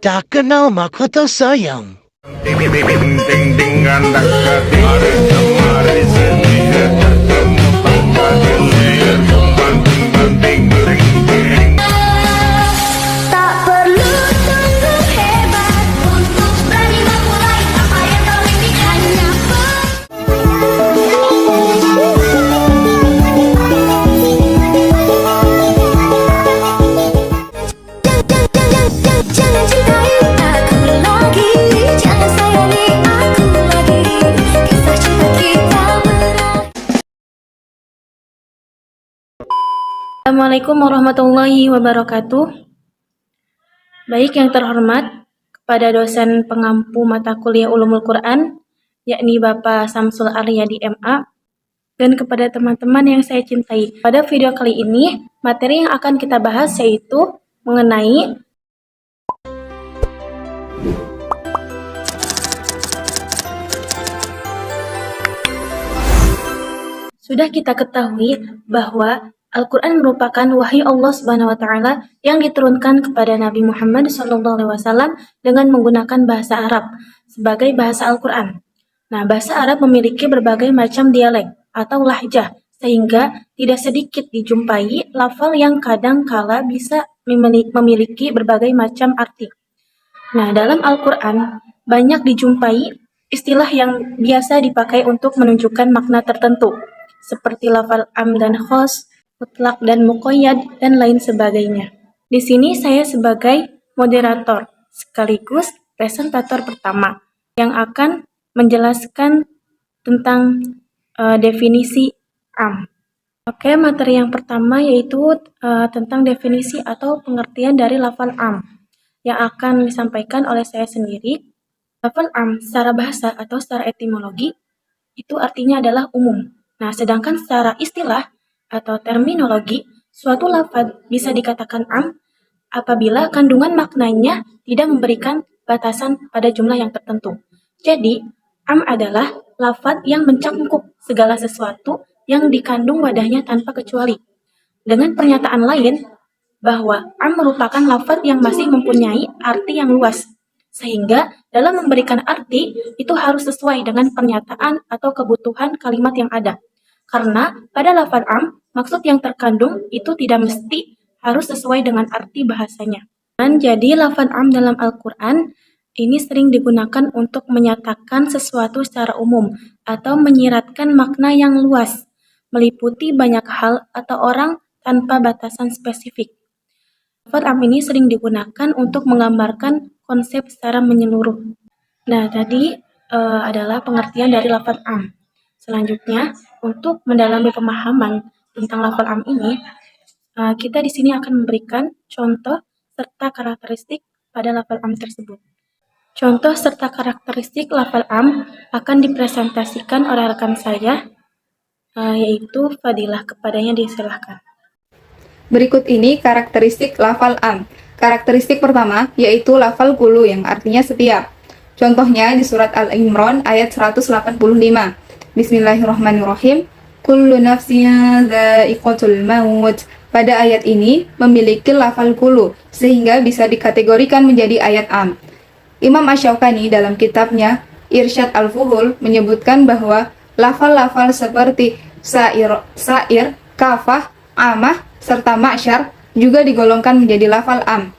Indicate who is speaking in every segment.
Speaker 1: Tak kenal maka tak sayang.
Speaker 2: Ding ding ding ding anak gading hari kemari sendiri ketemu tanpa dilihat banting banting bering bering.
Speaker 3: Tak perlu tunggu hebat untuk berani memulai apa yang kau ingin hanya jangan cintai aku lagi, jangan sayangi aku lagi, kisah cinta kita berakhir.
Speaker 4: Assalamualaikum warahmatullahi wabarakatuh. Baik yang terhormat kepada dosen pengampu mata kuliah Ulumul Quran, yakni Bapak Samsul Aryadi MA, dan kepada teman-teman yang saya cintai. Pada video kali ini, materi yang akan kita bahas yaitu mengenai sudah kita ketahui bahwa Al-Quran merupakan wahyu Allah Subhanahu wa Ta'ala yang diturunkan kepada Nabi Muhammad SAW dengan menggunakan bahasa Arab sebagai bahasa Al-Quran. Nah, bahasa Arab memiliki berbagai macam dialek atau lahjah, sehingga tidak sedikit dijumpai lafal yang kadang kala bisa memiliki berbagai macam arti. Nah, dalam Al-Quran banyak dijumpai istilah yang biasa dipakai untuk menunjukkan makna tertentu, seperti lafal am dan khos, mutlak dan muqayyad, dan lain sebagainya. Di sini saya sebagai moderator sekaligus presentator pertama yang akan menjelaskan tentang definisi am. Oke, materi yang pertama yaitu tentang definisi atau pengertian dari lafal am yang akan disampaikan oleh saya sendiri. Lafal am secara bahasa atau secara etimologi itu artinya adalah umum. Nah, sedangkan secara istilah atau terminologi, suatu lafaz bisa dikatakan am apabila kandungan maknanya tidak memberikan batasan pada jumlah yang tertentu. Jadi, am adalah lafaz yang mencakup segala sesuatu yang dikandung wadahnya tanpa kecuali. Dengan pernyataan lain, bahwa am merupakan lafaz yang masih mempunyai arti yang luas, sehingga dalam memberikan arti itu harus sesuai dengan pernyataan atau kebutuhan kalimat yang ada. Karena pada lafaz am, maksud yang terkandung itu tidak mesti harus sesuai dengan arti bahasanya. Dan jadi lafaz am dalam Al-Quran ini sering digunakan untuk menyatakan sesuatu secara umum atau menyiratkan makna yang luas, meliputi banyak hal atau orang tanpa batasan spesifik. Lafaz am ini sering digunakan untuk menggambarkan konsep secara menyeluruh. Nah, tadi adalah pengertian dari lafaz am. Selanjutnya, untuk mendalami pemahaman tentang lafal am ini, kita di sini akan memberikan contoh serta karakteristik pada lafal am tersebut. Contoh serta karakteristik lafal am akan dipresentasikan oleh rekan saya, yaitu Fadilah. Kepadanya disilahkan.
Speaker 5: Berikut ini karakteristik lafal am. Karakteristik pertama yaitu lafal kulu yang artinya setiap. Contohnya di surat Al-Imran ayat 185. Bismillahirrahmanirrahim. Kullu nafsin dha'iqatul maut. Pada ayat ini memiliki lafal kulu sehingga bisa dikategorikan menjadi ayat am. Imam Asy-Syaukani dalam kitabnya Irsyad Al-Fuhul menyebutkan bahwa lafal-lafal seperti sair, kafah, amah, serta ma'syar juga digolongkan menjadi lafal am.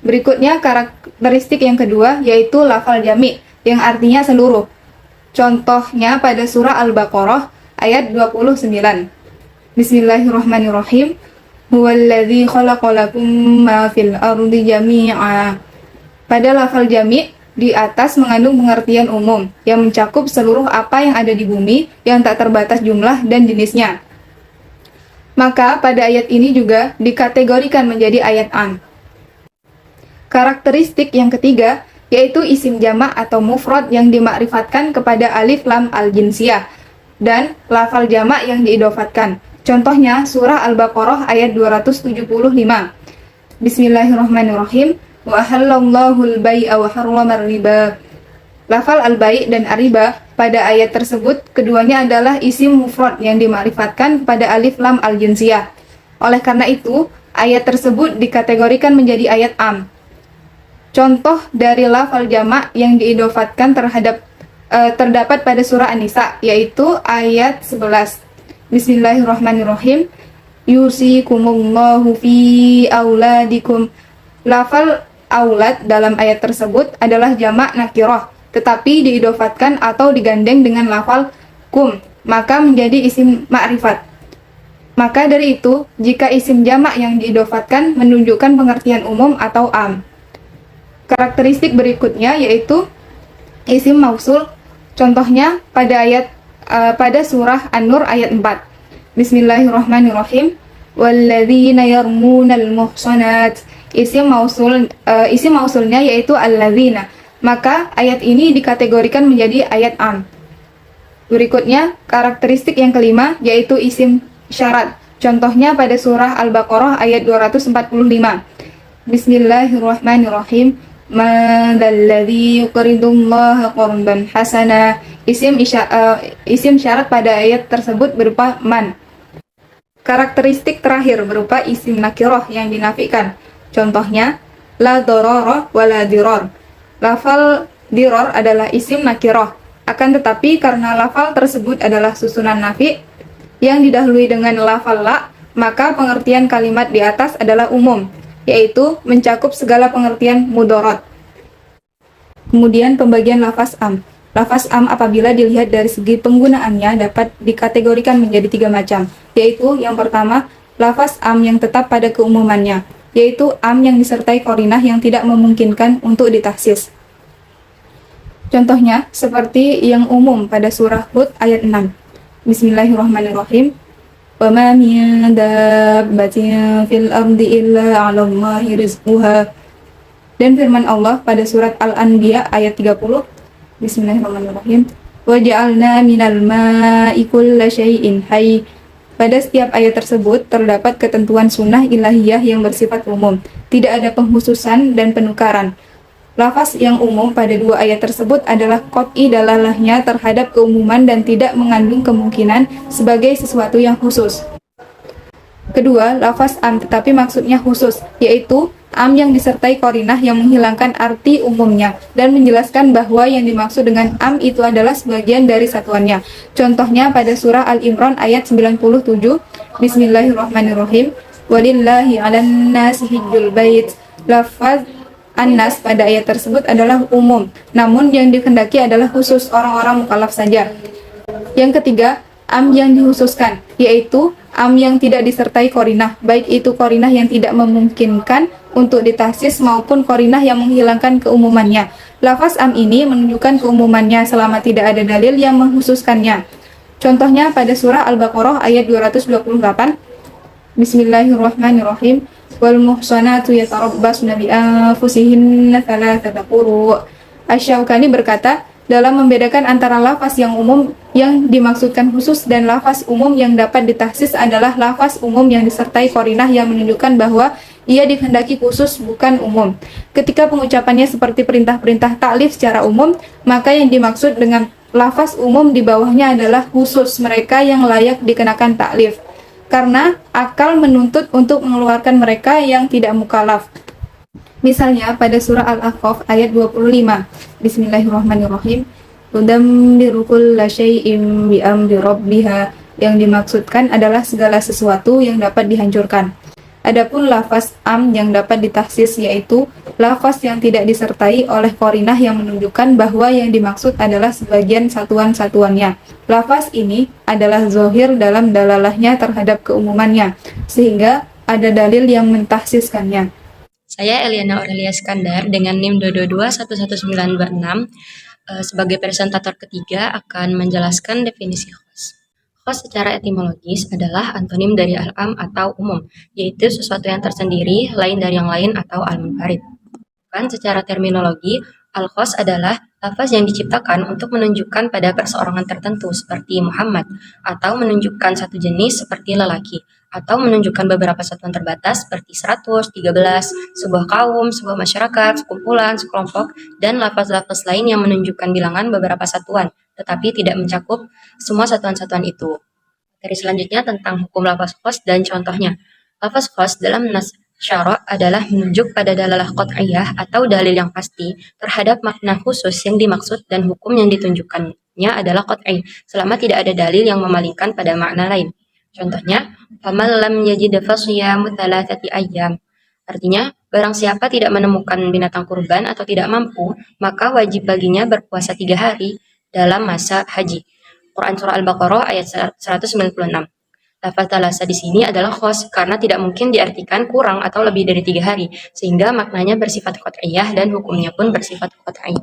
Speaker 5: Berikutnya karakteristik yang kedua yaitu lafal jami yang artinya seluruh. Contohnya pada surah Al-Baqarah ayat 29. Bismillahirrahmanirrahim. Huwallazi khalaqalakum ma fil ardi jami'a. Pada lafal jami' di atas mengandung pengertian umum yang mencakup seluruh apa yang ada di bumi yang tak terbatas jumlah dan jenisnya. Maka pada ayat ini juga dikategorikan menjadi ayat am. Karakteristik yang ketiga yaitu isim jamak atau mufrad yang dimakrifatkan kepada alif lam al-jinsiyah dan lafal jamak yang diidofatkan. Contohnya surah Al-Baqarah ayat 275. Bismillahirrahmanirrahim. Wa ahallallahu al-bai'a wa harrama ar-riba. Lafal al-bai' dan ar-riba pada ayat tersebut keduanya adalah isim mufrad yang dimakrifatkan pada alif lam al-jinsiyah. Oleh karena itu, ayat tersebut dikategorikan menjadi ayat am. Contoh dari lafal jamak yang diidofatkan terdapat pada surah An-Nisa, yaitu ayat 11. Bismillahirrahmanirrahim. Yusikumullahu fi auladikum. Lafal aulad dalam ayat tersebut adalah jamak nakirah, tetapi diidofatkan atau digandeng dengan lafal kum, maka menjadi isim ma'rifat. Maka dari itu, jika isim jamak yang diidofatkan menunjukkan pengertian umum atau am. Karakteristik berikutnya yaitu isim mausul. Contohnya pada surah An-Nur ayat 4. Bismillahirrahmanirrahim. Walladzina yarmunal muhsanat. Isim mausulnya yaitu alladzina. Maka ayat ini dikategorikan menjadi ayat am. Berikutnya, karakteristik yang kelima yaitu isim syarat. Contohnya pada surah Al-Baqarah ayat 245. Bismillahirrahmanirrahim. Madzalladzi yuqridullaha qardan hasana. Isim syarat pada ayat tersebut berupa man. Karakteristik terakhir berupa isim nakirah yang dinafikan. Contohnya, la dororo wa la diror. Lafal diror adalah isim nakirah. Akan tetapi karena lafal tersebut adalah susunan nafi yang didahului dengan lafal la, maka pengertian kalimat di atas adalah umum, yaitu mencakup segala pengertian mudorot. Kemudian pembagian lafaz am. Lafaz am apabila dilihat dari segi penggunaannya dapat dikategorikan menjadi 3 macam, yaitu yang pertama, lafaz am yang tetap pada keumumannya, yaitu am yang disertai qarinah yang tidak memungkinkan untuk ditahsis. Contohnya seperti yang umum pada surah Hud ayat 6. Bismillahirrahmanirrahim. Wa ma min dabbatin fil ardi illa 'alallahi rizquha. Dan firman Allah pada surat Al-Anbiya ayat 30. Bismillahirrahmanirrahim. Wa ja'alna minal ma'i kulla syai'in hayy. Pada setiap ayat tersebut terdapat ketentuan sunnah ilahiyah yang bersifat umum, tidak ada penghususan dan penukaran. Lafaz yang umum pada 2 ayat tersebut adalah qat'i dalalahnya terhadap keumuman dan tidak mengandung kemungkinan sebagai sesuatu yang khusus. Kedua, lafaz am tetapi maksudnya khusus, yaitu am yang disertai qarinah yang menghilangkan arti umumnya dan menjelaskan bahwa yang dimaksud dengan am itu adalah sebagian dari satuannya. Contohnya pada surah Al-Imran ayat 97. Bismillahirrahmanirrahim. Walillahi 'alan nasi hijjul bait. Lafaz An-Nas pada ayat tersebut adalah umum, namun yang dikehendaki adalah khusus orang-orang mukallaf saja. Yang ketiga, am yang dikhususkan, yaitu am yang tidak disertai qarinah, baik itu qarinah yang tidak memungkinkan untuk ditahsis maupun qarinah yang menghilangkan keumumannya. Lafaz am ini menunjukkan keumumannya selama tidak ada dalil yang mengkhususkannya. Contohnya pada surah Al-Baqarah ayat 228. Bismillahirrahmanirrahim. Wal muhsanatu yatarabbasna bi anfusihinna thalathata quru'. Asy-Syaukani berkata, dalam membedakan antara lafaz yang umum yang dimaksudkan khusus dan lafaz umum yang dapat ditahsis adalah lafaz umum yang disertai qarinah yang menunjukkan bahwa ia dikehendaki khusus bukan umum. Ketika pengucapannya seperti perintah-perintah taklif secara umum, maka yang dimaksud dengan lafaz umum di bawahnya adalah khusus mereka yang layak dikenakan taklif, karena akal menuntut untuk mengeluarkan mereka yang tidak mukallaf. Misalnya pada surah Al-Ahqaf ayat 25. Bismillahirrahmanirrahim. Tudammiru kulla syai'in bi amri rabbiha. Yang dimaksudkan adalah segala sesuatu yang dapat dihancurkan. Adapun lafaz am yang dapat ditahsis yaitu lafaz yang tidak disertai oleh qarinah yang menunjukkan bahwa yang dimaksud adalah sebagian satuan-satuannya. Lafaz ini adalah zahir dalam dalalahnya terhadap keumumannya, sehingga ada dalil yang mentahsiskannya.
Speaker 6: Saya Eliana Aurelia Skandar dengan NIM 222 11926 sebagai presentator ketiga akan menjelaskan definisi khos. Khos secara etimologis adalah antonim dari al-am atau umum, yaitu sesuatu yang tersendiri, lain dari yang lain atau al-munfarid. Secara terminologi, al-khos adalah lafaz yang diciptakan untuk menunjukkan pada perseorangan tertentu seperti Muhammad, atau menunjukkan satu jenis seperti lelaki, atau menunjukkan beberapa satuan terbatas seperti 100, 13, sebuah kaum, sebuah masyarakat, sekumpulan, sekelompok, dan lafaz-lafaz lain yang menunjukkan bilangan beberapa satuan, tetapi tidak mencakup semua satuan-satuan itu. Materi selanjutnya tentang hukum lafaz khos dan contohnya. Lafaz khos dalam nas Isyara adalah menunjuk pada dalalah qat'iyah atau dalil yang pasti terhadap makna khusus yang dimaksud dan hukum yang ditunjukkannya adalah qat'i, selama tidak ada dalil yang memalingkan pada makna lain. Contohnya, faman lam yajid fasiyamu thalathati ayyam. Artinya, barang siapa tidak menemukan binatang kurban atau tidak mampu, maka wajib baginya berpuasa 3 hari dalam masa haji. Quran Surah Al-Baqarah ayat 196. Lafaz thalatha di sini adalah khos karena tidak mungkin diartikan kurang atau lebih dari 3 hari, sehingga maknanya bersifat qat'iyah dan hukumnya pun bersifat qat'i.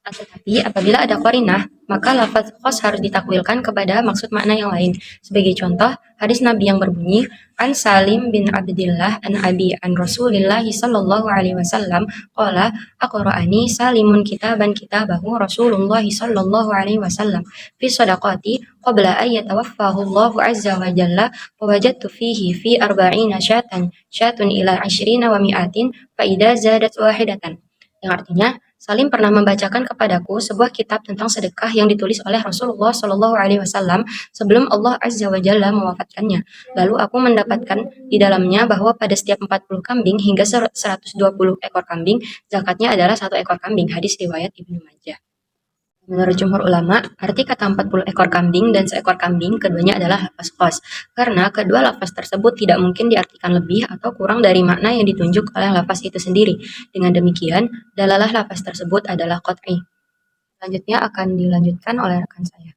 Speaker 6: Tetapi apabila ada qarinah, maka lafaz khos harus ditakwilkan kepada maksud makna yang lain. Sebagai contoh, hadis Nabi yang berbunyi, An Salim bin Abdillah an Abi an Rasulillah sallallahu alaihi wasallam qala aqra'ani Salimun kitaban kitabahu Rasulullah sallallahu alaihi wasallam fi sadaqati qabla an yatawaffahu Allah azza wa jalla wa wajadtu fihi fi arba'ina syatun ila 20 wa mi'atin fa idza zadat wahidatan. Yang artinya, Salim pernah membacakan kepadaku sebuah kitab tentang sedekah yang ditulis oleh Rasulullah Shallallahu Alaihi Wasallam sebelum Allah Azza wa Jalla mewafatkannya. Lalu aku mendapatkan di dalamnya bahwa pada setiap 40 kambing hingga 120 ekor kambing, zakatnya adalah 1 ekor kambing. Hadis riwayat Ibnu Majah. Menurut jumhur ulama, arti kata 40 ekor kambing dan seekor kambing keduanya adalah lafaz khos, karena kedua lafaz tersebut tidak mungkin diartikan lebih atau kurang dari makna yang ditunjuk oleh lafaz itu sendiri. Dengan demikian, dalalah lafaz tersebut adalah qat'i. Selanjutnya akan dilanjutkan oleh rekan saya.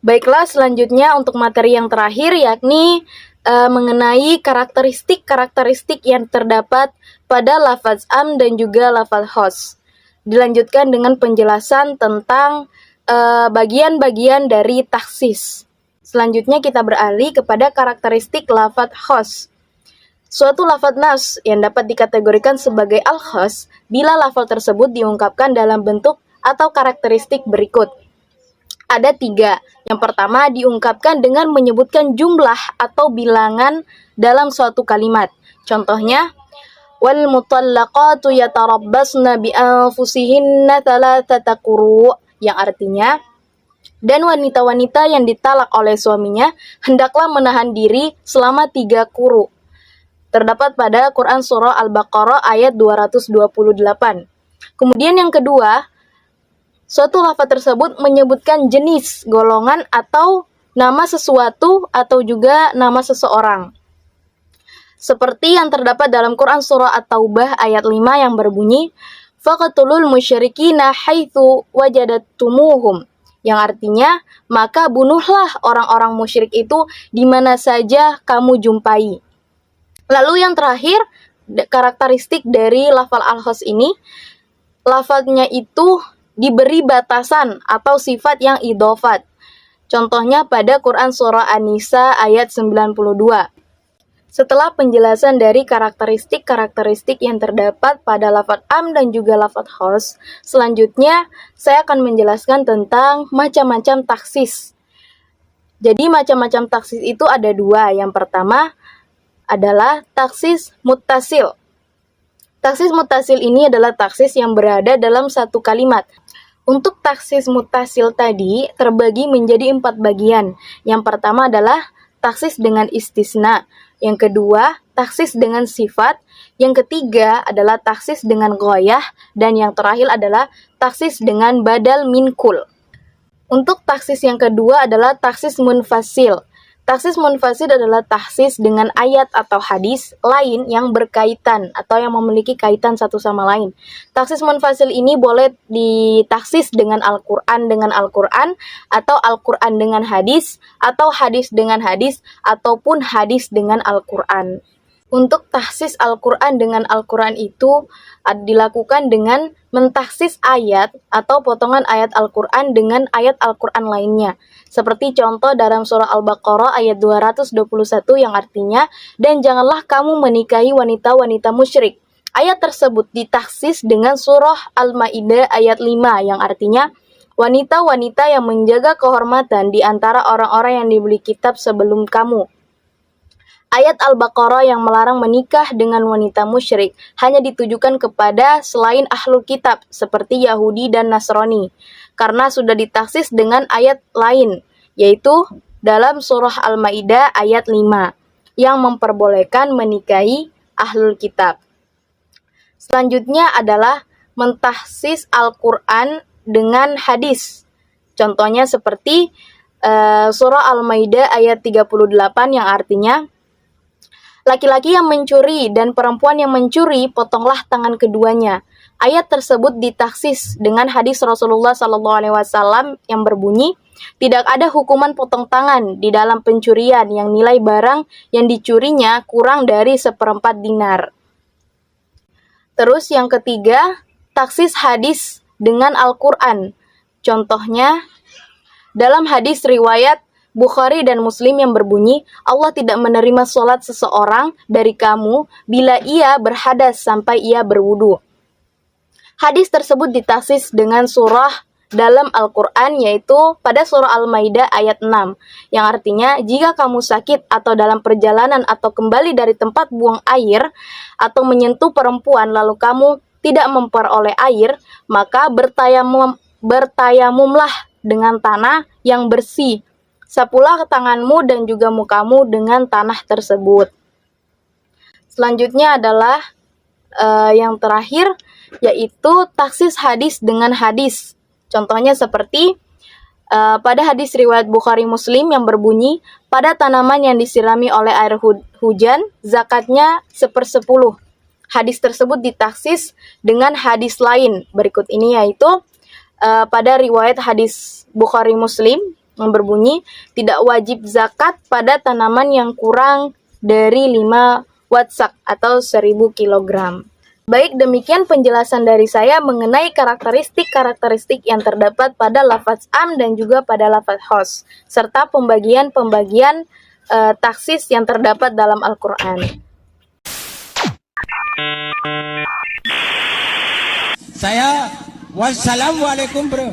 Speaker 4: Baiklah, selanjutnya untuk materi yang terakhir yakni mengenai karakteristik yang terdapat pada lafaz am dan juga lafaz khos. Dilanjutkan dengan penjelasan tentang bagian-bagian dari taksis. Selanjutnya kita beralih kepada karakteristik lafaz khos. Suatu lafaz nas yang dapat dikategorikan sebagai al-khos bila lafaz tersebut diungkapkan dalam bentuk atau karakteristik berikut. Ada 3. Yang pertama, diungkapkan dengan menyebutkan jumlah atau bilangan dalam suatu kalimat. Contohnya, wal mutallaqatu yatarabbasna bi anfusihinna thalathata quru', yang artinya, dan wanita-wanita yang ditalak oleh suaminya hendaklah menahan diri selama 3 quru'. Terdapat pada Quran Surah Al-Baqarah ayat 228. Kemudian yang kedua, suatu lafaz tersebut menyebutkan jenis, golongan, atau nama sesuatu atau juga nama seseorang. Seperti yang terdapat dalam Quran Surah At-Taubah ayat 5 yang berbunyi, faqtulul musyrikina haitsu wajadtumuhum, yang artinya, maka bunuhlah orang-orang musyrik itu di mana saja kamu jumpai. Lalu yang terakhir, karakteristik dari lafal al-khos ini, lafalnya itu diberi batasan atau sifat yang idhofat. Contohnya pada Quran Surah An-Nisa ayat 92. Setelah penjelasan dari karakteristik yang terdapat pada lafaz am dan juga lafaz khos, selanjutnya saya akan menjelaskan tentang macam-macam taksis. Jadi macam-macam taksis itu ada 2. Yang pertama adalah taksis muttasil. Taksis muttasil ini adalah taksis yang berada dalam satu kalimat. Untuk taksis muttasil tadi terbagi menjadi 4 bagian. Yang pertama adalah taksis dengan istisna. Yang kedua, taksis dengan sifat. Yang ketiga adalah taksis dengan ghoyah. Dan yang terakhir adalah taksis dengan badal min kul. Untuk taksis yang kedua adalah taksis munfasil. Taksis munfasil adalah taksis dengan ayat atau hadis lain yang berkaitan atau yang memiliki kaitan satu sama lain. Taksis munfasil ini boleh ditaksis dengan Al-Quran atau Al-Quran dengan hadis, atau hadis dengan hadis, ataupun hadis dengan Al-Quran. Untuk taksis Al-Quran dengan Al-Quran itu dilakukan dengan mentaksis ayat atau potongan ayat Al-Quran dengan ayat Al-Quran lainnya. Seperti contoh dalam surah Al-Baqarah ayat 221 yang artinya, dan janganlah kamu menikahi wanita-wanita musyrik. Ayat tersebut ditaksis dengan surah Al-Ma'idah ayat 5 yang artinya, wanita-wanita yang menjaga kehormatan di antara orang-orang yang diberi kitab sebelum kamu. Ayat Al-Baqarah yang melarang menikah dengan wanita musyrik hanya ditujukan kepada selain ahlul kitab seperti Yahudi dan Nasrani, karena sudah ditaksis dengan ayat lain, yaitu dalam surah Al-Ma'idah ayat 5.
Speaker 7: yang memperbolehkan menikahi ahlul kitab. Selanjutnya adalah mentahsis Al-Quran dengan hadis. Contohnya seperti surah Al-Maidah ayat 38 yang artinya, laki-laki yang mencuri dan perempuan yang mencuri, potonglah tangan keduanya. Ayat tersebut ditaksis dengan hadis Rasulullah SAW yang berbunyi, tidak ada hukuman potong tangan di dalam pencurian yang nilai barang yang dicurinya kurang dari 1/4 dinar. Terus yang ketiga, taksis hadis dengan Al-Quran. Contohnya, dalam hadis riwayat Bukhari dan Muslim yang berbunyi, Allah tidak menerima sholat seseorang dari kamu bila ia berhadas sampai ia berwudu. Hadis tersebut ditaksis dengan surah dalam Al-Quran, yaitu pada surah Al-Maidah ayat 6, yang artinya, jika kamu sakit atau dalam perjalanan atau kembali dari tempat buang air atau menyentuh perempuan lalu kamu tidak memperoleh air, maka bertayamumlah dengan tanah yang bersih. Sapulah tanganmu dan juga mukamu dengan tanah tersebut. Selanjutnya adalah yang terakhir, yaitu taksis hadis dengan hadis. Contohnya seperti pada hadis riwayat Bukhari Muslim yang berbunyi, pada tanaman yang disirami oleh air hujan, zakatnya 1/10. Hadis tersebut ditaksis dengan hadis lain berikut ini, yaitu pada riwayat hadis Bukhari Muslim yang berbunyi, tidak wajib zakat pada tanaman yang kurang dari 5 watsak atau 1000 kilogram. Baik, demikian penjelasan dari saya mengenai karakteristik-karakteristik yang terdapat pada lafaz am dan juga pada lafaz khos, serta pembagian-pembagian taksis yang terdapat dalam Al-Quran.
Speaker 8: Saya wassalamualaikum bro.